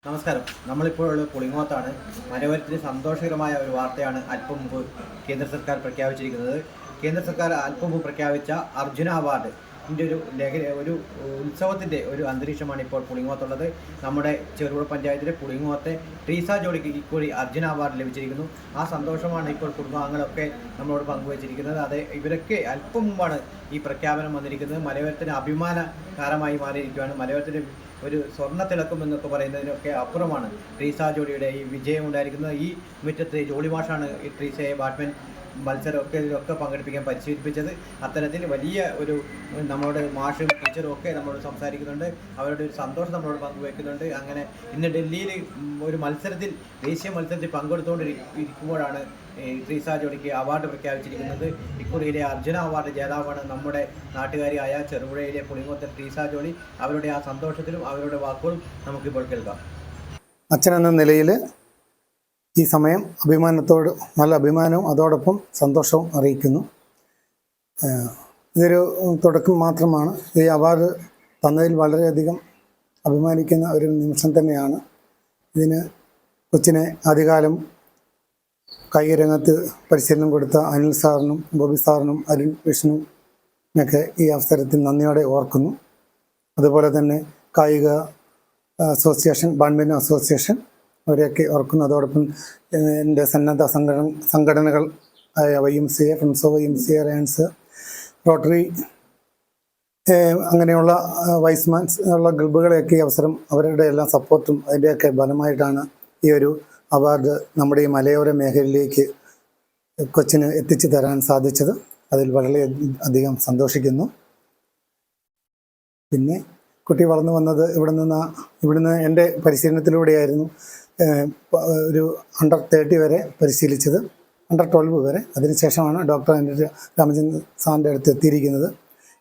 നമസ്കാരം. നമ്മളിപ്പോഴുള്ള പുളിങ്ങോത്താണ്. മലയോരത്തിന് സന്തോഷകരമായ ഒരു വാർത്തയാണ് അല്പം മുമ്പ് കേന്ദ്ര സർക്കാർ പ്രഖ്യാപിച്ചിരിക്കുന്നത്. കേന്ദ്ര സർക്കാർ അല്പം മുമ്പ് പ്രഖ്യാപിച്ച അർജുന അവാർഡ് ഒരു ഉത്സവത്തിൻ്റെ ഒരു അന്തരീക്ഷമാണ് ഇപ്പോൾ പുളിങ്ങോത്തുള്ളത്. നമ്മുടെ ചെറുപുഴ പഞ്ചായത്തിലെ പുളിങ്ങോത്തെ ട്രീസ ജോളിക്ക് ഇക്കുറി അർജുന അവാർഡ് ലഭിച്ചിരിക്കുന്നു. ആ സന്തോഷമാണ് ഇപ്പോൾ കുടുംബാംഗങ്ങളൊക്കെ നമ്മളോട് പങ്കുവച്ചിരിക്കുന്നത്. അത് ഇവരൊക്കെ അല്പം മുമ്പാണ് ഈ പ്രഖ്യാപനം വന്നിരിക്കുന്നത്. മലയോരത്തിന് അഭിമാനകരമായി മാറിയിരിക്കുകയാണ്. മലയോരത്തിന് ഒരു സ്വർണ്ണ തിളക്കം എന്നൊക്കെ പറയുന്നതിനൊക്കെ അപ്പുറമാണ് ട്രീസ ജോളിയുടെ ഈ വിജയം ഉണ്ടായിരിക്കുന്നത്. ഈ മുറ്റത്ത് ജോളി മാഷാണ് ഈ ട്രീസയെ ബാഡ്മിൻ്റൺ ഇതിലൊക്കെ പങ്കെടുപ്പിക്കാൻ പരിശീലിപ്പിച്ചത്. അത്തരത്തിൽ വലിയ ഒരു നമ്മളോട് മാഷും ടീച്ചറും ഒക്കെ നമ്മളോട് സംസാരിക്കുന്നുണ്ട്. അവരുടെ ഒരു സന്തോഷം നമ്മളോട് പങ്കുവയ്ക്കുന്നുണ്ട്. അങ്ങനെ ഇന്ന് ഡൽഹിയിൽ ഒരു മത്സരത്തിൽ ദേശീയ മത്സരത്തിൽ പങ്കെടുത്തുകൊണ്ടിരിക്കുമ്പോഴാണ് ട്രീസ ജോളിക്ക് അവാർഡ് പ്രഖ്യാപിച്ചിരിക്കുന്നത്. ഇക്കുറിയിലെ അർജുന അവാർഡ് ജേതാവാണ് നമ്മുടെ നാട്ടുകാരിയായ ചെറുപുഴയിലെ പുളിങ്ങോത്തെ ട്രീസ ജോളി. അവരുടെ ആ സന്തോഷത്തിലും അവരുടെ വാക്കുകളും നമുക്കിപ്പോൾ കേൾക്കാം. അച്ഛനെന്ന നിലയിൽ ഈ സമയം നല്ല അഭിമാനവും അതോടൊപ്പം സന്തോഷവും അറിയിക്കുന്നു. ഇതൊരു തുടക്കം മാത്രമാണ്. ഈ അവാർഡ് തന്നതിൽ വളരെയധികം അഭിമാനിക്കുന്ന ഒരു നിമിഷം തന്നെയാണ്. ഇതിന് കൊച്ചിനെ ആദ്യകാലം കായിക രംഗത്ത് പരിശീലനം കൊടുത്ത അനിൽ സാറിനും ബോബി സാറിനും അരുൺ വിഷ്ണുവിനൊക്കെ ഈ അവസരത്തിൽ നന്ദിയോടെ ഓർക്കുന്നു. അതുപോലെ തന്നെ കായിക അസോസിയേഷൻ, ബാഡ്മിൻ്റൺ അസോസിയേഷൻ അവരെയൊക്കെ ഓർക്കുന്നു. അതോടൊപ്പം എൻ്റെ സന്നദ്ധ സംഘടനകൾ ആയ YMCA, friends of YMCA, Ryan's, rotary, അങ്ങനെയുള്ള വൈസ്മാൻസ് ഉള്ള ക്ലബ്ബുകളെയൊക്കെ ഈ അവസരം അവരുടെ എല്ലാം സപ്പോർട്ടും അതിൻ്റെയൊക്കെ ഫലമായിട്ടാണ് ഈ ഒരു അവാർഡ് നമ്മുടെ ഈ മലയോര മേഖലയിലേക്ക് കൊച്ചിന് എത്തിച്ചു തരാൻ സാധിച്ചത്. അതിൽ വളരെ അധികം സന്തോഷിക്കുന്നു. പിന്നെ കുട്ടി വളർന്നു വന്നത് ഇവിടുന്ന് എൻ്റെ പരിശീലനത്തിലൂടെയായിരുന്നു. ഒരു അണ്ടർ 30 വരെ പരിശീലിച്ചത്, അണ്ടർ 12 വരെ. അതിനുശേഷമാണ് ഡോക്ടർ രാമചന്ദ്രൻ സാറിൻ്റെ അടുത്ത് എത്തിയിരിക്കുന്നത്.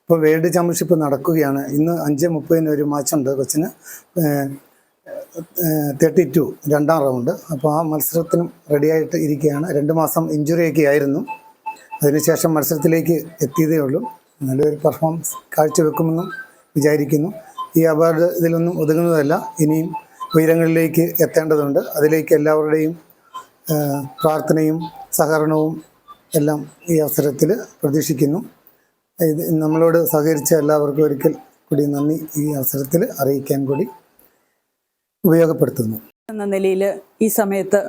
ഇപ്പോൾ വേൾഡ് ചാമ്പ്യൻഷിപ്പ് നടക്കുകയാണ്. ഇന്ന് 5:30 ഒരു മാച്ചുണ്ട് കൊച്ചിന്, 32 രണ്ടാം റൗണ്ട്. അപ്പോൾ ആ മത്സരത്തിനും റെഡിയായിട്ട് ഇരിക്കുകയാണ്. 2 മാസം ഇഞ്ചുറിയൊക്കെ ആയിരുന്നു. അതിനുശേഷം മത്സരത്തിലേക്ക് എത്തിയതേ ഉള്ളൂ. നല്ലൊരു പെർഫോമൻസ് കാഴ്ചവെക്കുമെന്നും വിചാരിക്കുന്നു. ഈ അവാർഡ് ഇതിലൊന്നും ഒതുങ്ങുന്നതല്ല, ഇനിയും ഉയരങ്ങളിലേക്ക് എത്തേണ്ടതുണ്ട്. അതിലേക്ക് എല്ലാവരുടെയും പ്രാർത്ഥനയും സഹകരണവും എല്ലാം ഈ അവസരത്തിൽ പ്രതീക്ഷിക്കുന്നു. ഇത് നമ്മളോട് സഹകരിച്ച എല്ലാവർക്കും ഒരിക്കൽ കൂടി നന്ദി ഈ അവസരത്തിൽ അറിയിക്കാൻ കൂടി ഉപയോഗപ്പെടുത്തുന്നു. എന്ന നിലയിൽ ഈ സമയത്ത്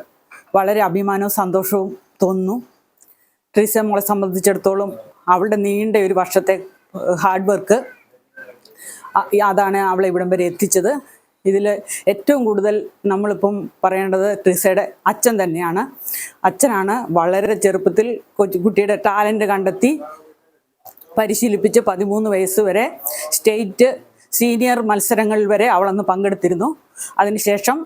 വളരെ അഭിമാനവും സന്തോഷവും തോന്നുന്നു. ട്രീസ മോളെ സംബന്ധിച്ചിടത്തോളം അവളുടെ നീണ്ട ഒരു വർഷത്തെ ഹാർഡ് വർക്ക് അതാണ് അവളെ ഇവിടം വരെ എത്തിച്ചത്. ഇതിൽ ഏറ്റവും കൂടുതൽ നമ്മളിപ്പം പറയേണ്ടത് ട്രീസയുടെ അച്ഛൻ തന്നെയാണ്. അച്ഛനാണ് വളരെ ചെറുപ്പത്തിൽ കുട്ടിയുടെ ടാലൻറ്റ് കണ്ടെത്തി പരിശീലിപ്പിച്ച് 13 വയസ്സ് വരെ സ്റ്റേറ്റ് സീനിയർ മത്സരങ്ങളിൽ വരെ അവളന്ന് പങ്കെടുത്തിരുന്നു. അതിനുശേഷം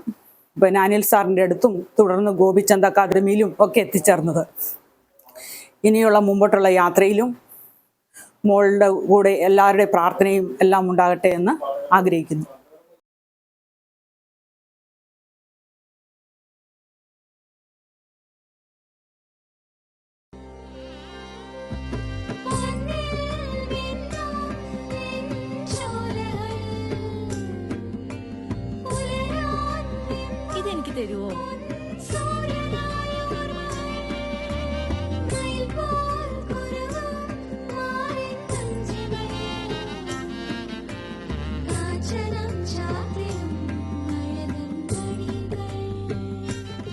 അനിൽ സാറിൻ്റെ അടുത്തും തുടർന്ന് ഗോപിചന്ദ് അക്കാദമിയിലും ഒക്കെ എത്തിച്ചേർന്നത്. ഇനിയുള്ള മുമ്പോട്ടുള്ള യാത്രയിലും മോളുടെ കൂടെ എല്ലാവരുടെയും പ്രാർത്ഥനയും എല്ലാം ഉണ്ടാകട്ടെ എന്ന് ആഗ്രഹിക്കുന്നു. ഇതെനിക്ക് തരുമോ?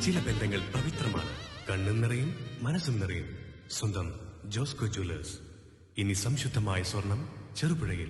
ചില ബന്ധങ്ങൾ പവിത്രമാണ്. കണ്ണും നിറയും മനസ്സും നിറയും. സ്വന്തം ജോസ്കോ ജ്വല്ലേഴ്സ്. ഇനി സംശുദ്ധമായ സ്വർണം ചെറുപുഴയിൽ.